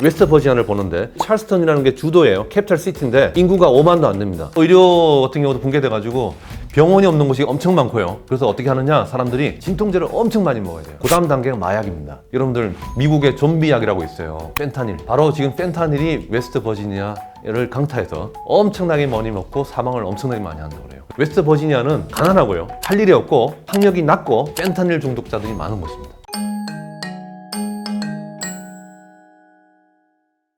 웨스트 버지니아를 보는데 찰스턴이라는 게 주도예요. 캐피탈 시티인데 인구가 5만도 안 됩니다. 의료 같은 경우도 붕괴돼가지고 병원이 없는 곳이 엄청 많고요. 그래서 어떻게 하느냐, 사람들이 진통제를 엄청 많이 먹어야 돼요. 그 다음 단계가 마약입니다. 여러분들 미국의 좀비 약이라고 있어요. 펜타닐. 바로 지금 펜타닐이 웨스트 버지니아를 강타해서 엄청나게 많이 먹고 사망을 엄청나게 많이 한다고 그래요. 웨스트 버지니아는 가난하고요, 할 일이 없고 학력이 낮고 펜타닐 중독자들이 많은 곳입니다.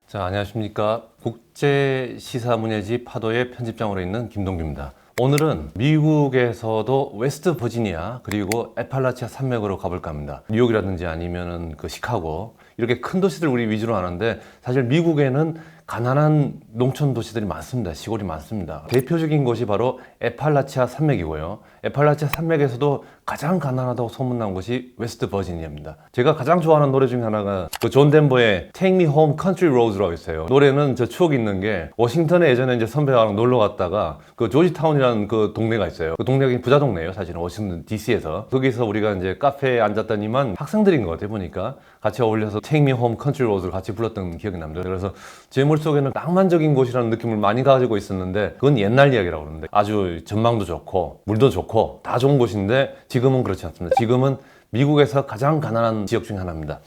자, 안녕하십니까. 국제시사문예지 파도의 편집장으로 있는 김동규입니다. 오늘은 미국에서도 웨스트 버지니아 그리고 애팔라치아 산맥으로 가볼까 합니다. 뉴욕이라든지 아니면은 그 시카고 이렇게 큰 도시들 우리 위주로 하는데, 사실 미국에는 가난한 농촌 도시들이 많습니다. 시골이 많습니다. 대표적인 곳이 바로 애팔라치아 산맥이고요. 애팔라치아 산맥에서도 가장 가난하다고 소문난 곳이 웨스트 버지니아입니다. 제가 가장 좋아하는 노래 중에 하나가 그 존 덴버의 Take Me Home Country Roads라고 있어요. 노래는 저 추억이 있는 게, 워싱턴에 예전에 이제 선배랑 놀러 갔다가 그 조지타운이라는 그 동네가 있어요. 그 동네가 부자 동네예요. 사실은 워싱턴 DC에서. 거기서 우리가 이제 카페에 앉았더니만 학생들인 것 같아요. 보니까 같이 어울려서 Take Me Home Country Roads를 같이 불렀던 기억이 납니다. 그래서 제 머릿속에는 낭만적인 곳이라는 느낌을 많이 가지고 있었는데, 그건 옛날 이야기라고 그러는데, 아주 전망도 좋고 물도 좋고 다 좋은 곳인데 지금은 그렇지 않습니다. 지금은 미국에서 가장 가난한 지역 중 하나입니다.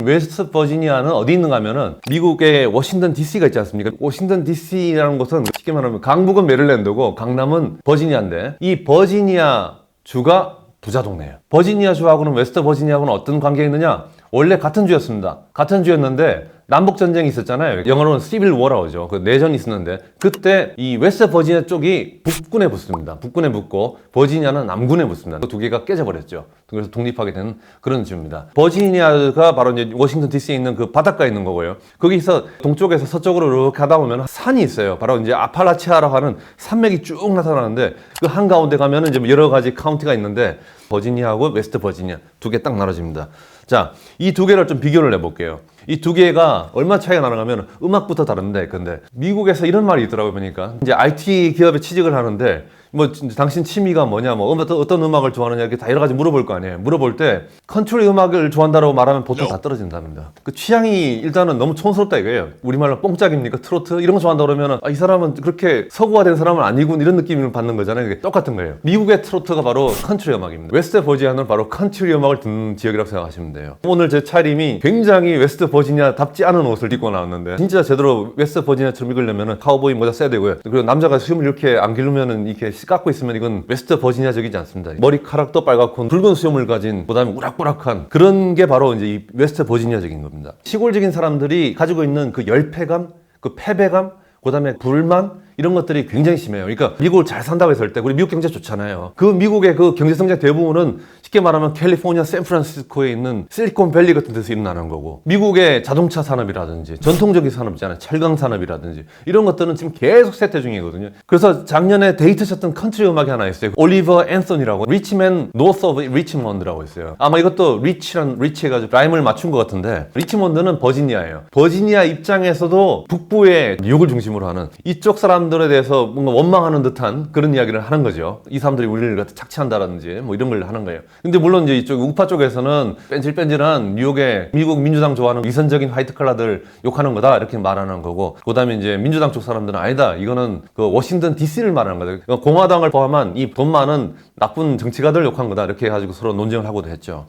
웨스트 버지니아는 어디 있는가 하면은 미국의 워싱턴 DC가 있지 않습니까? 워싱턴 DC라는 곳은 쉽게 말하면 강북은 메릴랜드고 강남은 버지니아인데, 이 버지니아 주가 부자 동네예요. 버지니아 주하고는 웨스트 버지니아하고는 어떤 관계가 있느냐? 원래 같은 주였습니다. 같은 주였는데 남북전쟁이 있었잖아요. 영어로는 시빌 워라고 하죠. 그 내전이 있었는데, 그때 이 웨스트 버지니아 쪽이 북군에 붙습니다. 북군에 붙고 버지니아는 남군에 붙습니다. 그 두 개가 깨져버렸죠. 그래서 독립하게 되는 그런 주입니다. 버지니아가 바로 이제 워싱턴 DC에 있는 그 바닷가에 있는 거고요. 거기서 동쪽에서 서쪽으로 이렇게 가다 보면 산이 있어요. 바로 이제 아팔라치아라고 하는 산맥이 쭉 나타나는데, 그 한가운데 가면은 이제 여러 가지 카운티가 있는데 버지니아하고 웨스트 버지니아 두 개 딱 나눠집니다. 자, 이 두 개를 좀 비교를 해볼게요. 이 두 개가 얼마 차이가 나는가 하면 음악부터 다른데, 근데 미국에서 이런 말이 있더라고요. 보니까 이제 IT 기업에 취직을 하는데, 뭐 당신 취미가 뭐냐, 뭐 어떤 음악을 좋아하느냐, 이렇게 다 여러 가지 물어볼 거 아니에요. 물어볼 때 컨트리 음악을 좋아한다고 말하면 보통 다 떨어진답니다. 그 취향이 일단은 너무 촌스럽다 이거예요. 우리말로 뽕짝입니까? 트로트 이런 거 좋아한다 그러면은 이 사람은 그렇게 서구화된 사람은 아니군, 이런 느낌을 받는 거잖아요. 그게 똑같은 거예요. 미국의 트로트가 바로 컨트리 음악입니다. 웨스트 버지니아는 바로 컨트리 음악을 듣는 지역이라고 생각하시면 돼요. 오늘 제 차림이 굉장히 웨스트 버지니아답지 않은 옷을 입고 나왔는데, 진짜 제대로 웨스트 버지니아처럼 입으려면은 카우보이 모자 써야 되고요. 그리고 남자가 수염을 이렇게 안 기르면은 이렇게 깎고 있으면 이건 웨스트 버지니아적이지 않습니다. 머리카락도 빨갛고 붉은 수염을 가진, 그다음에 우락부락한 그런 게 바로 이제 이 웨스트 버지니아적인 겁니다. 시골적인 사람들이 가지고 있는 그 열패감, 그 패배감, 그다음에 불만, 이런 것들이 굉장히 심해요. 그러니까 미국을 잘 산다고 했을 때, 우리 미국 경제 좋잖아요. 그 미국의 그 경제 성장 대부분은 쉽게 말하면 캘리포니아 샌프란시스코에 있는 실리콘밸리 같은 데서 일어나는 거고, 미국의 자동차 산업이라든지 전통적인 산업 있잖아요. 철강 산업이라든지 이런 것들은 지금 계속 쇠퇴 중이거든요. 그래서 작년에 데이트 쳤던 컨트리 음악이 하나 있어요. 올리버 앤서니라고, 리치맨 노스 오브 리치몬드라고 있어요. 아마 이것도 리치 해가지고 라임을 맞춘 것 같은데, 리치몬드는 버지니아예요. 버지니아 입장에서도 북부의 뉴욕을 중심으로 하는 이쪽 사람들에 대해서 뭔가 원망하는 듯한 그런 이야기를 하는 거죠. 이 사람들이 우리를 갖다 착취한다라든지 뭐 이런 걸 하는 거예요. 근데 물론 이제 이쪽 우파 쪽에서는 뺀질뺀질한 뉴욕의 미국 민주당 좋아하는 위선적인 화이트 칼라들 욕하는 거다, 이렇게 말하는 거고, 그다음에 이제 민주당 쪽 사람들은 아니다, 이거는 그 워싱턴 DC를 말하는 거다, 그러니까 공화당을 포함한 이 돈 많은 나쁜 정치가들 욕한 거다, 이렇게 해가지고 서로 논쟁을 하고도 했죠.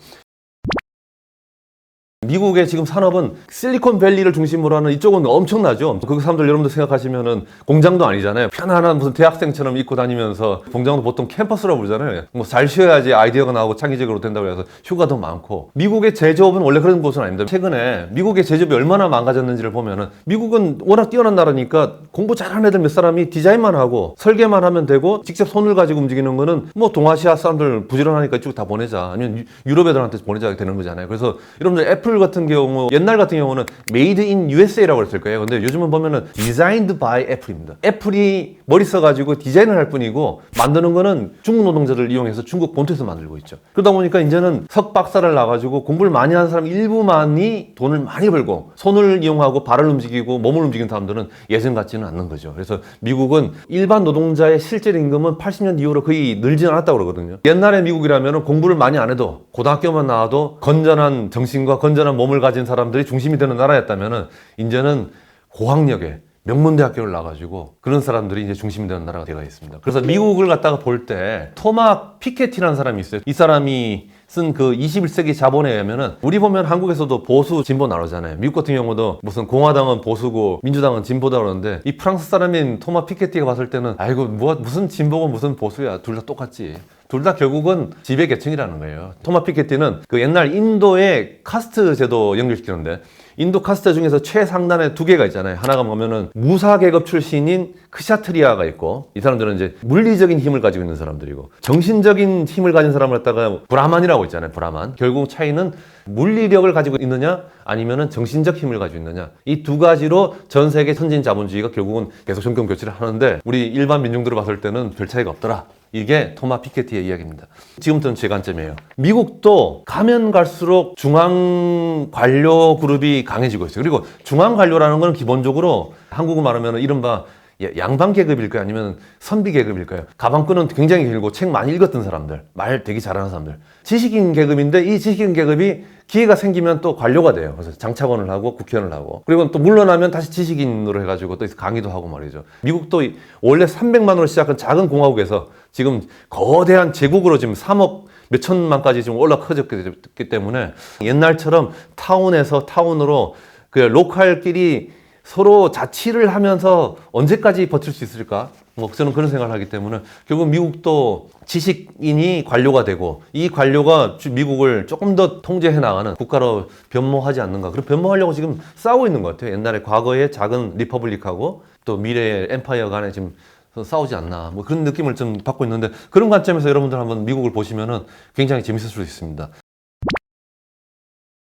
미국의 지금 산업은 실리콘밸리를 중심으로 하는 이쪽은 엄청나죠. 그 사람들 여러분들 생각하시면은 공장도 아니잖아요. 편안한 무슨 대학생처럼 입고 다니면서, 공장도 보통 캠퍼스라고 부르잖아요. 뭐 잘 쉬어야지 아이디어가 나오고 창의적으로 된다고 해서 휴가도 많고. 미국의 제조업은 원래 그런 곳은 아닙니다. 최근에 미국의 제조업이 얼마나 망가졌는지를 보면은, 미국은 워낙 뛰어난 나라니까 공부 잘하는 애들 몇 사람이 디자인만 하고 설계만 하면 되고, 직접 손을 가지고 움직이는 거는 뭐 동아시아 사람들 부지런하니까 이쪽 다 보내자, 아니면 유럽 애들한테 보내자 되는 거잖아요. 그래서 여러분들 애플 같은 경우, 옛날 같은 경우는 Made in USA라고 그랬을 거예요. 근데 요즘은 보면은 Designed by 애플입니다. 애플이 머리 써가지고 디자인을 할 뿐이고, 만드는 거는 중국 노동자들 이용해서 중국 본토에서 만들고 있죠. 그러다 보니까 이제는 석박사를 나가지고 공부를 많이 하는 사람 일부만이 돈을 많이 벌고, 손을 이용하고 발을 움직이고 몸을 움직이는 사람들은 예전 같지는 않는 거죠. 그래서 미국은 일반 노동자의 실질 임금은 80년 이후로 거의 늘지 않았다고 그러거든요. 옛날에 미국이라면 공부를 많이 안 해도, 고등학교만 나와도 건전한 정신과 건전한 건전한 몸을 가진 사람들이 중심이 되는 나라였다면은 이제는 고학력에 명문대학교를 나가지고 그런 사람들이 이제 중심이 되는 나라가 되어 있습니다. 그래서 미국을 갖다가 볼 때 토마 피케티라는 사람이 있어요. 이 사람이 쓴 그 21세기 자본에 의하면은 우리 보면 한국에서도 보수 진보 나누잖아요. 미국 같은 경우도 무슨 공화당은 보수고 민주당은 진보다 그러는데 이 프랑스 사람인 토마 피케티가 봤을 때는 아이고 무슨 진보고 무슨 보수야, 둘 다 똑같지. 둘 다 결국은 지배 계층이라는 거예요. 토마 피케티는 그 옛날 인도의 카스트 제도 연결시키는데 인도 카스트 중에서 최상단에 두 개가 있잖아요. 하나가 뭐면은 무사계급 출신인 크샤트리아가 있고, 이 사람들은 이제 물리적인 힘을 가지고 있는 사람들이고, 정신적인 힘을 가진 사람을 갖다가 브라만이라고 있잖아요. 브라만. 결국 차이는 물리력을 가지고 있느냐 아니면은 정신적 힘을 가지고 있느냐, 이 두 가지로 전 세계 선진 자본주의가 결국은 계속 정권 교체를 하는데 우리 일반 민중들을 봤을 때는 별 차이가 없더라. 이게 토마 피케티의 이야기입니다. 지금부터는 제 관점이에요. 미국도 가면 갈수록 중앙 관료 그룹이 강해지고 있어요. 그리고 중앙 관료라는 건 기본적으로 한국어 말하면 이른바 양반 계급일까요? 아니면 선비 계급일까요? 가방끈은 굉장히 길고 책 많이 읽었던 사람들, 말 되게 잘하는 사람들. 지식인 계급인데 이 지식인 계급이 기회가 생기면 또 관료가 돼요. 그래서 장차관을 하고 국회의원을 하고, 그리고 또 물러나면 다시 지식인으로 해가지고 또 강의도 하고 말이죠. 미국도 원래 300만으로 시작한 작은 공화국에서 지금 거대한 제국으로 지금 3억 몇천만까지 지금 올라커졌기 때문에 옛날처럼 타운에서 타운으로 그 로컬끼리 서로 자치를 하면서 언제까지 버틸 수 있을까? 저는 그런 생각을 하기 때문에 결국 미국도 지식인이 관료가 되고, 이 관료가 미국을 조금 더 통제해 나가는 국가로 변모하지 않는가. 그리고 변모하려고 지금 싸우고 있는 것 같아요. 옛날에 과거의 작은 리퍼블릭하고 또 미래의 엠파이어 간에 지금 싸우지 않나, 뭐 그런 느낌을 좀 받고 있는데, 그런 관점에서 여러분들 한번 미국을 보시면은 굉장히 재밌을 수 있습니다.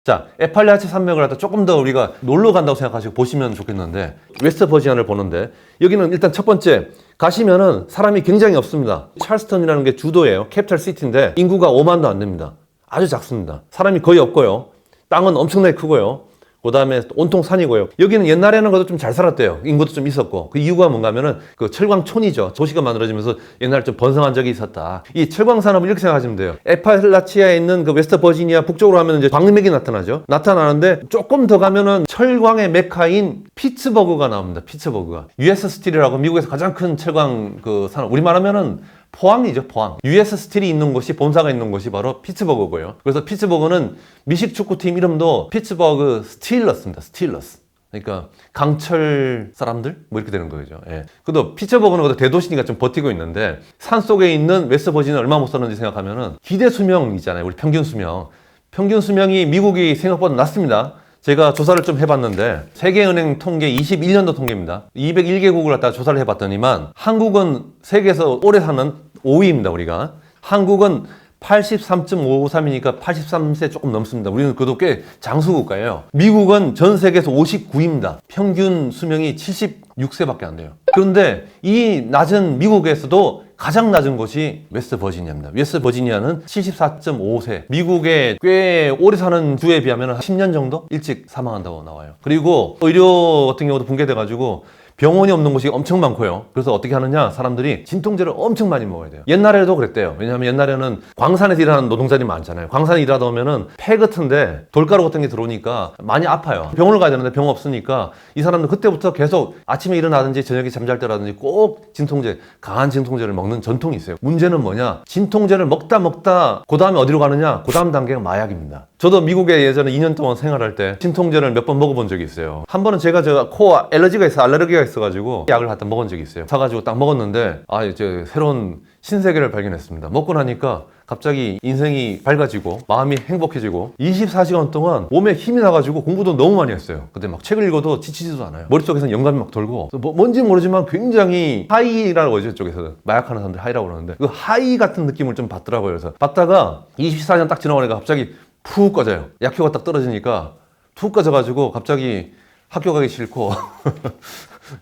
자, 에팔리아치 산맥을 갖다 조금 더 우리가 놀러 간다고 생각하시고 보시면 좋겠는데, 웨스트 버지니아를 보는데 여기는 일단 첫 번째 가시면은 사람이 굉장히 없습니다. 찰스턴이라는 게 주도예요. 캐피탈 시티인데 인구가 5만도 안 됩니다. 아주 작습니다. 사람이 거의 없고요. 땅은 엄청나게 크고요. 그 다음에 온통 산이고요. 여기는 옛날에는 그래도 좀 잘 살았대요. 인구도 좀 있었고. 그 이유가 뭔가 하면은 그 철광촌이죠. 도시가 만들어지면서 옛날에 좀 번성한 적이 있었다. 이 철광 산업을 이렇게 생각하시면 돼요. 에팔라치아에 있는 그 웨스트 버지니아 북쪽으로 가면 이제 광맥이 나타나죠. 나타나는데 조금 더 가면은 철광의 메카인 피츠버그가 나옵니다. 피츠버그가. US 스틸이라고 미국에서 가장 큰 철광 그 산업. 우리 말하면은 포항이죠, 포항. US 스틸이 있는 곳이, 본사가 있는 곳이 바로 피츠버그고요. 그래서 피츠버그는 미식 축구팀 이름도 피츠버그 스틸러스입니다. 스틸러스. 그러니까 강철 사람들 뭐 이렇게 되는 거죠. 예. 그래도 피츠버그는 대도시니까 좀 버티고 있는데, 산 속에 있는 웨스트 버지니아 얼마 못 썼는지 생각하면은 기대 수명 있잖아요. 우리 평균 수명. 평균 수명이 미국이 생각보다 낮습니다. 제가 조사를 좀 해봤는데 세계은행 통계 21년도 통계입니다. 201개국을 갖다가 조사를 해봤더니만 한국은 세계에서 오래 사는 5위입니다. 우리가. 한국은 83.53이니까 83세 조금 넘습니다. 우리는 그래도 꽤 장수국가예요. 미국은 전 세계에서 59위입니다. 평균 수명이 76세밖에 안 돼요. 그런데 이 낮은 미국에서도 가장 낮은 곳이 웨스트 버지니아입니다. 웨스트 버지니아는 74.5세. 미국에 꽤 오래 사는 주에 비하면 10년 정도 일찍 사망한다고 나와요. 그리고 의료 같은 경우도 붕괴돼가지고 병원이 없는 곳이 엄청 많고요. 그래서 어떻게 하느냐, 사람들이 진통제를 엄청 많이 먹어야 돼요. 옛날에도 그랬대요. 왜냐하면 옛날에는 광산에서 일하는 노동자들이 많잖아요. 광산에 일하다 보면은 폐 같은데 돌가루 같은 게 들어오니까 많이 아파요. 병원을 가야 되는데 병 없으니까 이 사람들 그때부터 계속 아침에 일어나든지 저녁에 잠잘 때라든지 꼭 진통제, 강한 진통제를 먹는 전통이 있어요. 문제는 뭐냐, 진통제를 먹다 그 다음에 어디로 가느냐, 그 다음 단계가 마약입니다. 저도 미국에 예전에 2년 동안 생활할 때 진통제를 몇 번 먹어본 적이 있어요. 한 번은 제가 코 알레르기가 있어가지고 약을 갖다 먹은 적이 있어요. 사가지고 딱 먹었는데 이제 새로운 신세계를 발견했습니다. 먹고 나니까 갑자기 인생이 밝아지고 마음이 행복해지고 24시간 동안 몸에 힘이 나가지고 공부도 너무 많이 했어요. 근데 막 책을 읽어도 지치지도 않아요. 머릿속에서는 영감이 막 돌고, 뭔지 모르지만 굉장히 하이라고 하죠. 이쪽에서 마약하는 사람들 하이라고 그러는데 그 하이 같은 느낌을 좀 받더라고요. 그래서 받다가 24시간 딱 지나가니까 갑자기 푹 꺼져요. 약효가 딱 떨어지니까 툭 꺼져가지고 갑자기 학교 가기 싫고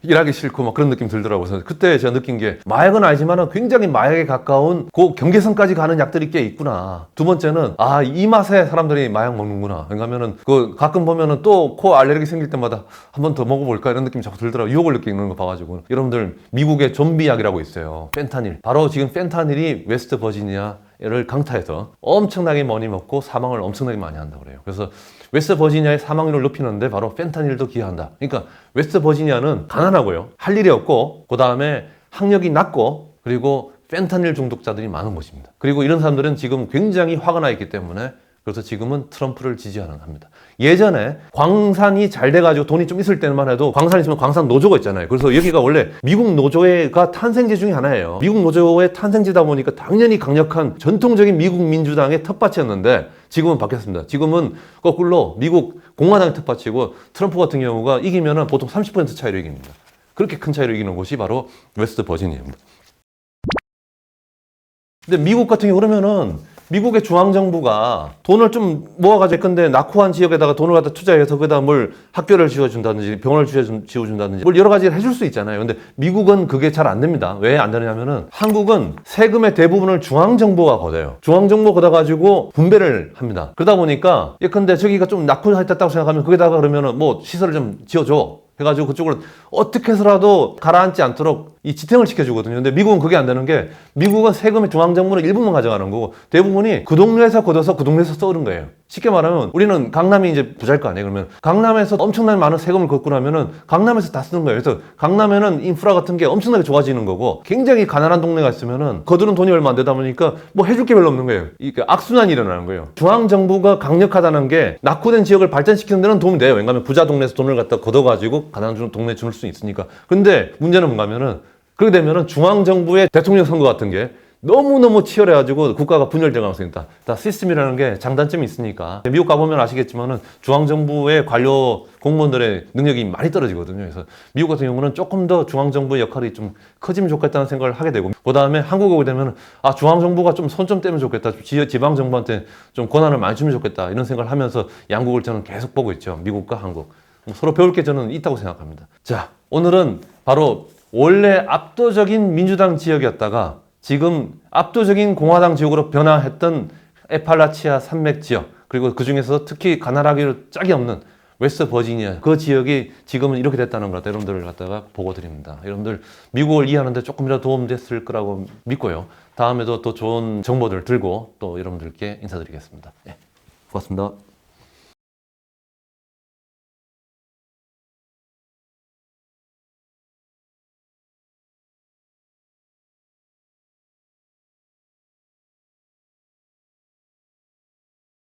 일하기 싫고 막 그런 느낌 들더라고요. 그래서 그때 제가 느낀 게, 마약은 아니지만 굉장히 마약에 가까운 그 경계선까지 가는 약들이 꽤 있구나. 두 번째는 이 맛에 사람들이 마약 먹는구나. 그러니까는 그 가끔 보면은 또 코 알레르기 생길 때마다 한 번 더 먹어볼까 이런 느낌이 자꾸 들더라고요. 유혹을 느끼는 거 봐가지고. 여러분들 미국의 좀비 약이라고 있어요. 펜타닐. 바로 지금 펜타닐이 웨스트 버지니아 버지니아를 강타해서 엄청나게 많이 먹고 사망을 엄청나게 많이 한다고 그래요. 그래서 웨스트 버지니아의 사망률을 높이는데 바로 펜타닐도 기여한다. 그러니까 웨스트 버지니아는 가난하고요. 할 일이 없고 그 다음에 학력이 낮고 그리고 펜타닐 중독자들이 많은 곳입니다. 그리고 이런 사람들은 지금 굉장히 화가 나 있기 때문에 그래서 지금은 트럼프를 지지하는 합니다. 예전에 광산이 잘 돼가지고 돈이 좀 있을 때만 해도 광산이 있으면 광산 노조가 있잖아요. 그래서 여기가 원래 미국 노조가 탄생지 중에 하나예요. 미국 노조의 탄생지다 보니까 당연히 강력한 전통적인 미국 민주당의 텃밭이었는데 지금은 바뀌었습니다. 지금은 거꾸로 미국 공화당의 텃밭이고 트럼프 같은 경우가 이기면은 보통 30% 차이로 이깁니다. 그렇게 큰 차이로 이기는 곳이 바로 웨스트 버지니아입니다. 근데 미국 같은 경우 그러면은 미국의 중앙정부가 돈을 좀 모아가지고 근데 낙후한 지역에다가 돈을 갖다 투자해서 거기다 뭘 학교를 지어준다든지 병원을 지어준다든지 뭘 여러 가지를 해줄 수 있잖아요. 근데 미국은 그게 잘 안 됩니다. 왜 안 되느냐면은 한국은 세금의 대부분을 중앙정부가 걷어요. 중앙정부가 걷어가지고 분배를 합니다. 그러다 보니까 예컨대 저기가 좀 낙후했다고 생각하면 거기다가 그러면은 뭐 시설을 좀 지어줘. 해가지고 그쪽으로 어떻게 해서라도 가라앉지 않도록 이 지탱을 시켜주거든요. 근데 미국은 그게 안 되는 게 미국은 세금의 중앙정부는 일부만 가져가는 거고 대부분이 그 동네에서 걷어서 그 동네에서 써오른 거예요. 쉽게 말하면 우리는 강남이 이제 부자일 거 아니에요. 그러면 강남에서 엄청나게 많은 세금을 걷고 나면은 강남에서 다 쓰는 거예요. 그래서 강남에는 인프라 같은 게 엄청나게 좋아지는 거고 굉장히 가난한 동네가 있으면은 거두는 돈이 얼마 안 되다 보니까 뭐 해줄 게 별로 없는 거예요. 이게 악순환이 일어나는 거예요. 중앙정부가 강력하다는 게 낙후된 지역을 발전시키는 데는 도움이 돼요. 왜냐하면 부자 동네에서 돈을 갖다 걷어가지고 가난한 동네에 줄 수 있으니까. 근데 문제는 뭔가 하면은 그렇게 되면은 중앙정부의 대통령 선거 같은 게 너무너무 치열해가지고 국가가 분열될 가능성이 있다. 다 시스템이라는 게 장단점이 있으니까. 미국 가보면 아시겠지만은 중앙정부의 관료 공무원들의 능력이 많이 떨어지거든요. 그래서 미국 같은 경우는 조금 더 중앙정부의 역할이 좀 커지면 좋겠다는 생각을 하게 되고, 그 다음에 한국에 오게 되면 중앙정부가 좀 손 좀 떼면 좋겠다. 지방정부한테 좀 권한을 많이 주면 좋겠다. 이런 생각을 하면서 양국을 저는 계속 보고 있죠. 미국과 한국. 서로 배울 게 저는 있다고 생각합니다. 자, 오늘은 바로 원래 압도적인 민주당 지역이었다가 지금 압도적인 공화당 지역으로 변화했던 에팔라치아 산맥 지역, 그리고 그 중에서 특히 가나라기로 짝이 없는 웨스트 버지니아 그 지역이 지금은 이렇게 됐다는 걸 여러분들을 갖다가 보고 드립니다. 여러분들 미국을 이해하는데 조금이라도 도움됐을 거라고 믿고요. 다음에도 또 좋은 정보들 들고 또 여러분들께 인사드리겠습니다. 네, 고맙습니다.